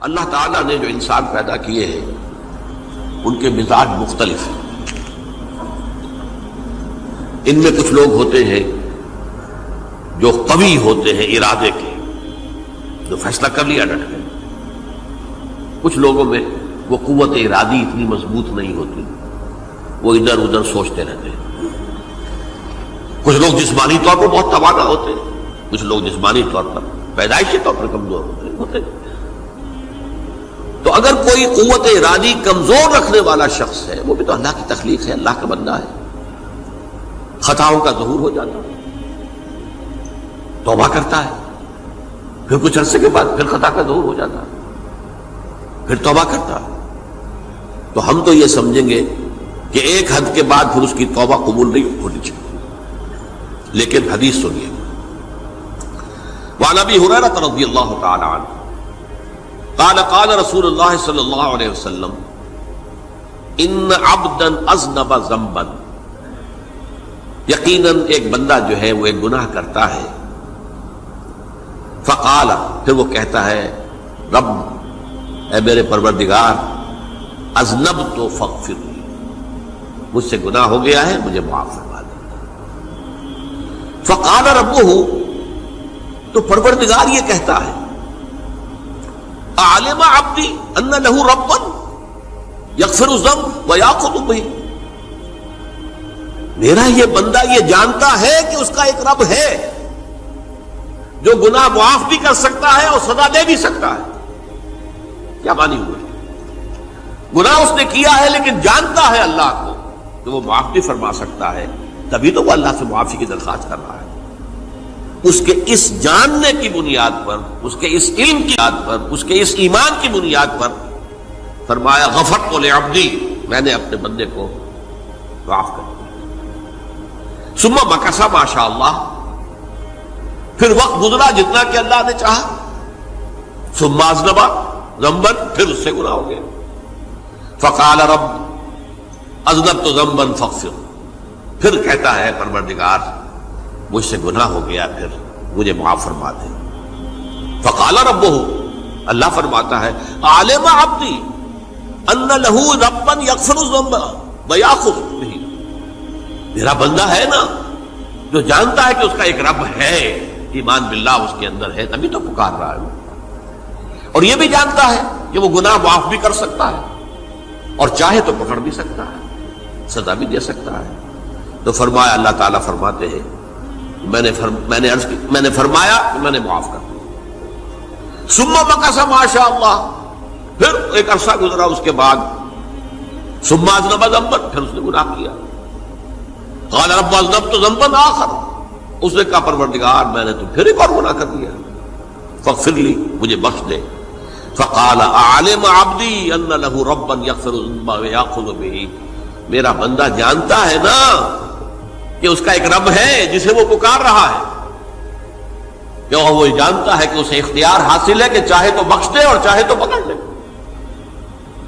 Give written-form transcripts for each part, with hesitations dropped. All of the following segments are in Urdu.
اللہ تعالیٰ نے جو انسان پیدا کیے ہیں ان کے مزاج مختلف ہیں. ان میں کچھ لوگ ہوتے ہیں جو قوی ہوتے ہیں ارادے کے، جو فیصلہ کر لیا ڈٹ گئے. کچھ لوگوں میں وہ قوت ارادی اتنی مضبوط نہیں ہوتی، وہ ادھر ادھر سوچتے رہتے ہیں. کچھ لوگ جسمانی طور پر بہت توانا ہوتے ہیں، کچھ لوگ جسمانی طور پر پیدائشی طور پر کمزور ہوتے ہیں. تو اگر کوئی قوت ارادی کمزور رکھنے والا شخص ہے، وہ بھی تو اللہ کی تخلیق ہے، اللہ کا بندہ ہے. خطاؤں کا ظہور ہو جاتا ہے، توبہ کرتا ہے، پھر کچھ عرصے کے بعد پھر خطا کا ظہور ہو جاتا ہے، پھر توبہ کرتا ہے. تو ہم تو یہ سمجھیں گے کہ ایک حد کے بعد پھر اس کی توبہ قبول نہیں ہونی چاہیے. لیکن حدیث سنیے. وعن ابی ہریرہ رضی اللہ تعالی عنہ قال قال رسول اللہ صلی اللہ علیہ وسلم ان عبدا اذنب ذنبا، یقیناً ایک بندہ جو ہے وہ ایک گناہ کرتا ہے. فقال، پھر وہ کہتا ہے رب، اے میرے پروردگار، اذنبت فاغفر لی، مجھ سے گناہ ہو گیا ہے، مجھے معاف فرما دے. فقال ربہ، تو پروردگار یہ کہتا ہے اعلم عبدی ان لہ ربا یغفر الذنب ویأخذ بہ، میرا یہ بندہ یہ جانتا ہے کہ اس کا ایک رب ہے جو گناہ معاف بھی کر سکتا ہے اور سزا دے بھی سکتا ہے. کیا معنی ہوئے؟ گناہ اس نے کیا ہے لیکن جانتا ہے اللہ کو کہ وہ معاف بھی فرما سکتا ہے، تبھی تو وہ اللہ سے معافی کی درخواست کر رہا ہے. اس کے اس جاننے کی بنیاد پر، اس کے اس علم کی بنیاد پر، اس کے اس ایمان کی بنیاد پر فرمایا غفرت لعبدی، میں نے اپنے بندے کو معاف کر دیا. ثم مکث ما شاء اللہ، پھر وقت گزرا جتنا کہ اللہ نے چاہا. ثم اذنب ذنبا، پھر اس سے گناہ ہو گیا. فقال رب اذنبت ذنبا فاغفر، پھر کہتا ہے پروردگار مجھ سے گناہ ہو گیا، پھر مجھے معاف فرما دے. فقال ربہ، اللہ فرماتا ہے عالم عبدی ان لہ ربا یغفر الذنب ویأخذ بہ، میرا بندہ ہے نا جو جانتا ہے کہ اس کا ایک رب ہے، ایمان باللہ اس کے اندر ہے، تبھی تو پکار رہا ہے. اور یہ بھی جانتا ہے کہ وہ گناہ معاف بھی کر سکتا ہے اور چاہے تو پکڑ بھی سکتا ہے، سزا بھی دے سکتا ہے. تو فرمایا، اللہ تعالیٰ فرماتے ہیں میں نے فرمایا کہ میں نے معاف کر دیا. ثم مکث ما شاء اللہ، پھر ایک عرصہ گزرا اس کے بعد. ثم اذنب ذنبا، پھر اس نے گناہ کیا. قال رب اذنبت ذنبا آخر، اس نے کہا پروردگار میں نے تو پھر ایک اور گناہ کر دیا، فاغفر لی، مجھے بخش دے. فقال اعلم عبدی ان لہ ربا یغفر الذنب ویأخذ بہ، میرا بندہ جانتا ہے نا کہ اس کا ایک رب ہے جسے وہ پکار رہا ہے، کہ وہ جانتا ہے کہ اسے اختیار حاصل ہے کہ چاہے تو بخش دے اور چاہے تو پکڑ لے.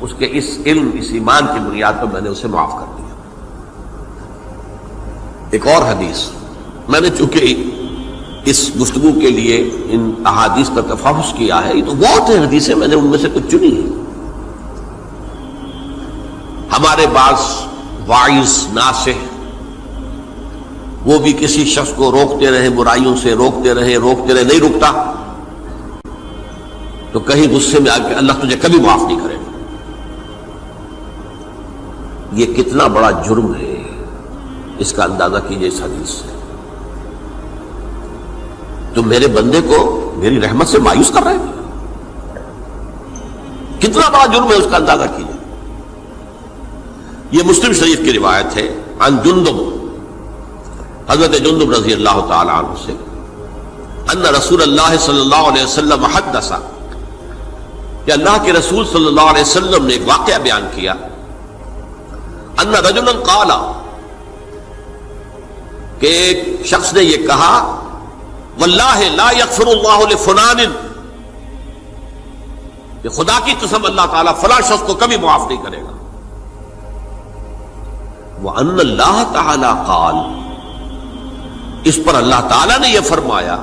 اس کے اس علم، اس ایمان کی بنیاد پر میں نے اسے معاف کر دیا. ایک اور حدیث، میں نے چونکہ اس گفتگو کے لیے ان احادیث کا تفحص کیا ہے، یہ تو بہت ہیں حدیثیں، میں نے ان میں سے کچھ چنی ہیں. ہمارے بعض واعظ ناصح وہ بھی کسی شخص کو روکتے رہے، برائیوں سے روکتے رہے، نہیں رکتا تو کہیں غصے میں آ کے اللہ تجھے کبھی معاف نہیں کرے. یہ کتنا بڑا جرم ہے، اس کا اندازہ کیجئے اس حدیث سے. تم میرے بندے کو میری رحمت سے مایوس کر رہے ہیں، کتنا بڑا جرم ہے، اس کا اندازہ کیجئے. یہ مسلم شریف کی روایت ہے عن جندب، حضرت جندب رضی اللہ تعالی عنہ سے، ان رسول اللہ صلی اللہ علیہ وسلم حدث، کہ اللہ کے رسول صلی اللہ علیہ وسلم نے ایک واقعہ بیان کیا. ان رجلا قال، کہ ایک شخص نے یہ کہا واللہ لا یغفر اللہ لفلان، کہ خدا کی قسم اللہ تعالیٰ فلاں شخص کو کبھی معاف نہیں کرے گا. وَأَنَّ اللَّهَ تَعَالَى قَالَ، اس پر اللہ تعالیٰ نے یہ فرمایا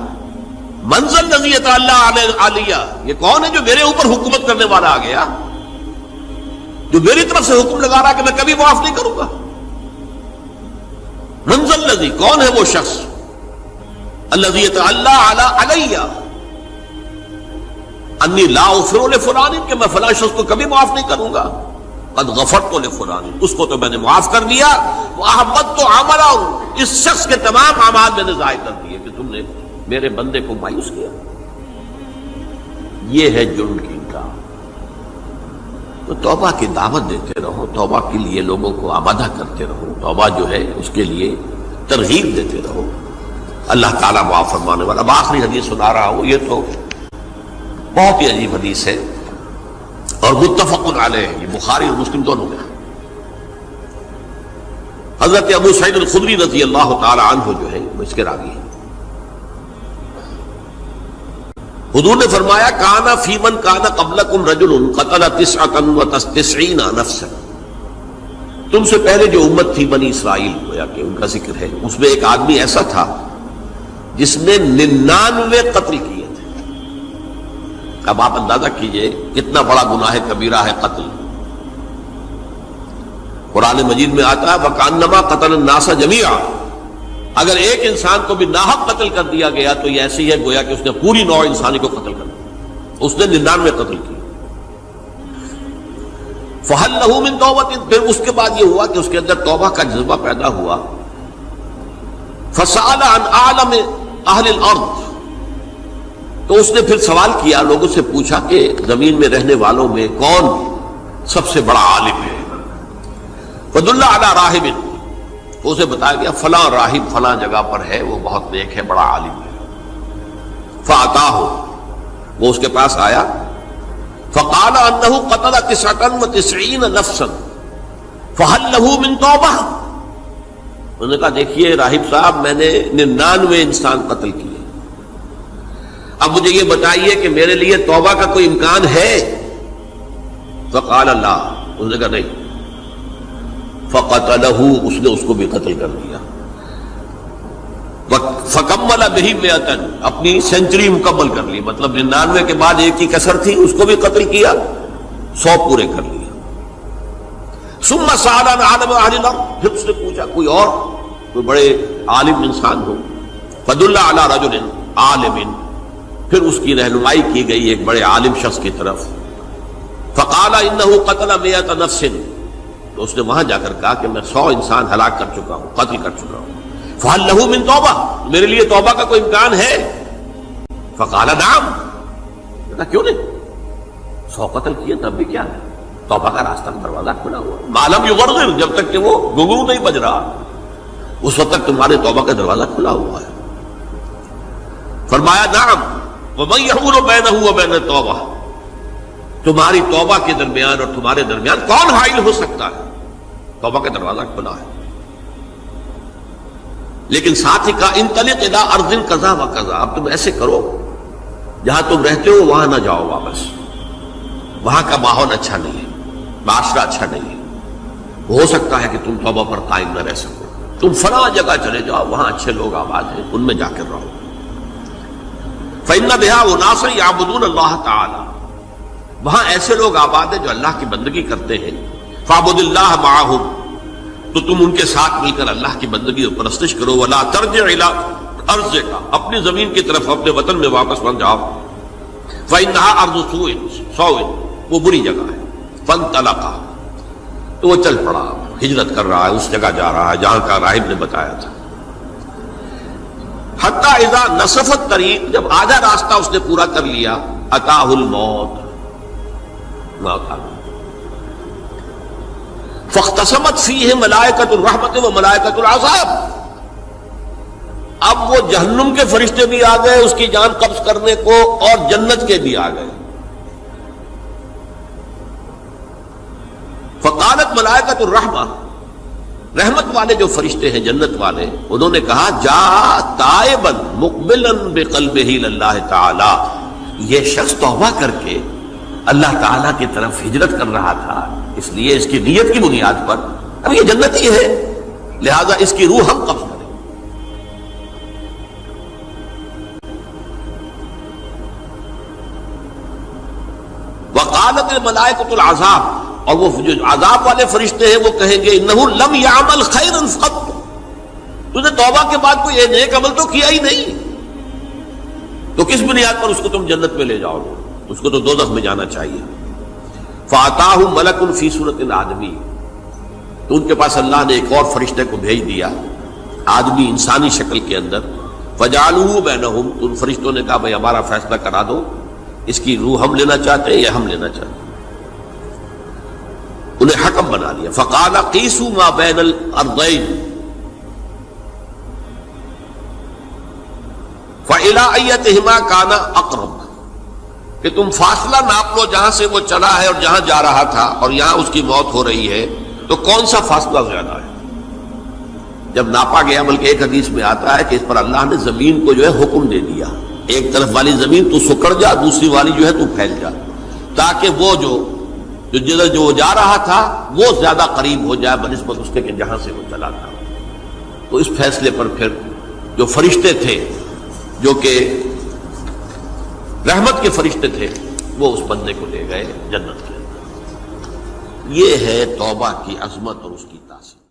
منزل نزیت اللہ علیہ، یہ کون ہے جو میرے اوپر حکومت کرنے والا آ گیا، جو میری طرف سے حکم لگا رہا کہ میں کبھی معاف نہیں کروں گا؟ منزل نزی، کون ہے وہ شخص؟ الذی اللہ علیہ انی لا اغفر لفلان، کہ میں فلاں شخص کو کبھی معاف نہیں کروں گا، قد غفرت لفلان، اس کو تو میں نے معاف کر دیا، واحبطت عملہ، اس شخص کے تمام اعمال میں نے ضائع کر دیے کہ تم نے میرے بندے کو مایوس کیا۔ یہ ہے جرم کی انکار۔ تو توبہ کی دعوت دیتے رہو، توبہ کے لیے لوگوں کو آمادہ کرتے رہو، توبہ جو ہے اس کے لیے ترغیب دیتے رہو، اللہ تعالیٰ معاف فرمانے والا۔ اب آخری حدیث سنا رہا ہوں، یہ تو بہت ہی عجیب حدیث ہے اور متفق علیہ، یہ بخاری اور مسلم دونوں میں۔ حضرت ابو سعید الخدری رضی اللہ تعالی عنہ جو ہے وہ اس کے راوی ہیں۔ حضور نے فرمایا کانا فی من کانا قبلکم رجل قتل 99 نفسا، تم سے پہلے جو امت تھی بنی اسرائیل، گویا کہ ان کا ذکر ہے، اس میں ایک آدمی ایسا تھا جس نے 99 قتل کیے تھے۔ اب آپ اندازہ کیجئے کتنا بڑا گناہ کبیرہ ہے قتل۔ قرآن مجید میں آتا ہے وَكَأَنَّمَا قَتَلَ النَّاسَ جَمِيعًا، اگر ایک انسان کو بھی ناحق قتل کر دیا گیا تو یہ ایسی ہے گویا کہ اس نے پوری نوع انسانی کو قتل کر دیا، اس نے 99 قتل کی۔ فَهَلْ لَهُ مِن تَوْبَةٍ، پھر اس کے بعد یہ ہوا کہ اس کے اندر توبہ کا جذبہ پیدا ہوا۔ فَسَأَلَ عَنْ أَعْلَمِ أَهْلِ الْأَرْضِ، تو اس نے پھر سوال کیا، لوگوں سے پوچھا کہ زمین میں رہنے والوں میں کون سب سے بڑا عالم ہے؟ فَدُلَّ عَلَى رَاهِبٍ، تو اسے بتایا گیا فلاں راہب فلاں جگہ پر ہے، وہ بہت نیک ہے، بڑا عالم ہے۔ فَأَتَاهُ، وہ اس کے پاس آیا، فَقَالَ أَنَّهُ قَتَلَ 99 نَفْسًا فَهَلْ لَهُ مِن تَوْبَةٍ، انہوں نے کہا دیکھیے راہب صاحب، میں نے 99 انسان قتل کیے، اب مجھے یہ بتائیے کہ میرے لیے توبہ کا کوئی امکان ہے؟ فَقَالَ لَا، انہوں نے کہا نہیں۔ فَقَتَلَهُ، اس نے اس کو بھی قتل کر دیا۔ فَكَمَّلَ بِهِ 100، اپنی سینچری مکمل کر لی، مطلب 99 کے بعد ایک کی کسر تھی، اس کو بھی قتل کیا، 100 پورے کر لیا۔ ثُمَّ سَأَلَ عَنْ عَالِمِ أَهْلِ الْأَرْضِ، پھر اس نے پوچھا کوئی اور کوئی بڑے عالم انسان ہو۔ فَدُلَّ عَلَى رَجُلٍ عَالِمٍ، پھر اس کی رہنمائی کی گئی ایک بڑے عالم شخص کی طرف۔ فَقَالَ إِنَّهُ قَتَلَ 100 نَفْسٍ، تو اس نے وہاں جا کر کہا کہ میں 100 انسان ہلاک کر چکا ہوں، قتل کر چکا ہوں۔ فَهَلْ لَهُ مِن تَوْبَةٍ، میرے لیے توبہ کا کوئی امکان ہے؟ فَقَالَ نَعَمْ، کہا کیوں نہیں، 100 قتل کیے تب بھی کیا ہے، توبہ کا راستہ دروازہ کھلا ہوا، مَا لَمْ يُغَرْغِرْ، جب تک کہ وہ گھنگرو نہیں بج رہا اس وقت تک تمہارے توبہ کا دروازہ کھلا ہوا ہے۔ فرمایا نعم، وَمَن يَحُولُ بَيْنَهُ وَبَيْنَ التَّوْبَةِ، تمہاری توبہ کے درمیان اور تمہارے درمیان کون حائل ہو سکتا ہے؟ توبہ کا دروازہ کھلا ہے۔ لیکن ساتھ ہی کہا انطلق الی ارض کذا و کذا، اب تم ایسے کرو جہاں تم رہتے ہو وہاں نہ جاؤ واپس، وہاں کا ماحول اچھا نہیں ہے، معاشرہ اچھا نہیں ہے، ہو سکتا ہے کہ تم توبہ پر قائم نہ رہ سکو، تم فلاں جگہ چلے جاؤ، وہاں اچھے لوگ آباد ہیں، ان میں جا کر رہو۔ فإن بها أناس يعبدون اللہ تعالی، وہاں ایسے لوگ آباد ہیں جو اللہ کی بندگی کرتے ہیں۔ فاعبد اللہ معہم، تو تم ان کے ساتھ مل کر اللہ کی بندگی اور پرستش کرو۔ ولا ترجع الی ارضک، اپنی زمین کی طرف اپنے وطن میں واپس مت جاؤ۔ فإنها ارض سوء، وہ بری جگہ ہے۔ فانطلقا، تو وہ چل پڑا، ہجرت کر رہا ہے، اس جگہ جا رہا ہے جہاں کا راہب نے بتایا تھا۔ حتی اذا نصف الطریق، جب آدھا راستہ اس نے پورا کر لیا، اتاہ الموت، موت آ گئی۔ فاختصمت فیہ ملائکۃ الرحمت و ملائکۃ العذاب، اب وہ جہنم کے فرشتے بھی آ گئے اس کی جان قبض کرنے کو، اور جنت کے بھی آ گئے۔ فقالت ملائکۃ الرحمہ، رحمت والے جو فرشتے ہیں جنت والے، انہوں نے کہا جا تائبا مقبلا بقلبہ للہ تعالی، یہ شخص توبہ کر کے اللہ تعالیٰ کی طرف ہجرت کر رہا تھا، اس لیے اس کی نیت کی بنیاد پر اب یہ جنتی ہے، لہذا اس کی روح ہم قبض کریں۔ وقالت الملائکۃ العذاب، اور وہ جو عذاب والے فرشتے ہیں وہ کہیں گے انہ لم یعمل خیرا قط، تو نے توبہ کے بعد کوئی نیک عمل تو کیا ہی نہیں، تو کس بنیاد پر اس کو تم جنت میں لے جاؤ گے؟ اس کو تو دوزخ میں جانا چاہیے۔ فاتاہ ملک فی صورت آدمی، تو ان کے پاس اللہ نے ایک اور فرشتے کو بھیج دیا آدمی انسانی شکل کے اندر، فجعلوہ بینہم، تو ان فرشتوں نے کہا بھائی ہمارا فیصلہ کرا دو، اس کی روح ہم لینا چاہتے ہیں یا ہم لینا چاہتے ہیں، انہیں حکم بنا دیا۔ فقال قیسوا ما بین الارضین فإلی ایتہما کان اقرب، کہ تم فاصلہ ناپ لو جہاں سے وہ چلا ہے اور جہاں جا رہا تھا اور یہاں اس کی موت ہو رہی ہے، تو کون سا فاصلہ زیادہ ہے؟ جب ناپا گیا، بلکہ ایک حدیث میں آتا ہے کہ اس پر اللہ نے زمین کو جو ہے حکم دے دیا، ایک طرف والی زمین تو سکڑ جا، دوسری والی جو ہے تو پھیل جا، تاکہ وہ جو جدھر جو جا رہا تھا وہ زیادہ قریب ہو جائے بنسبت اس کے کہ جہاں سے وہ چلا تھا۔ تو اس فیصلے پر پھر جو فرشتے تھے، جو کہ رحمت کے فرشتے تھے، وہ اس بندے کو لے گئے جنت کے اندر۔ یہ ہے توبہ کی عظمت اور اس کی تاثیر۔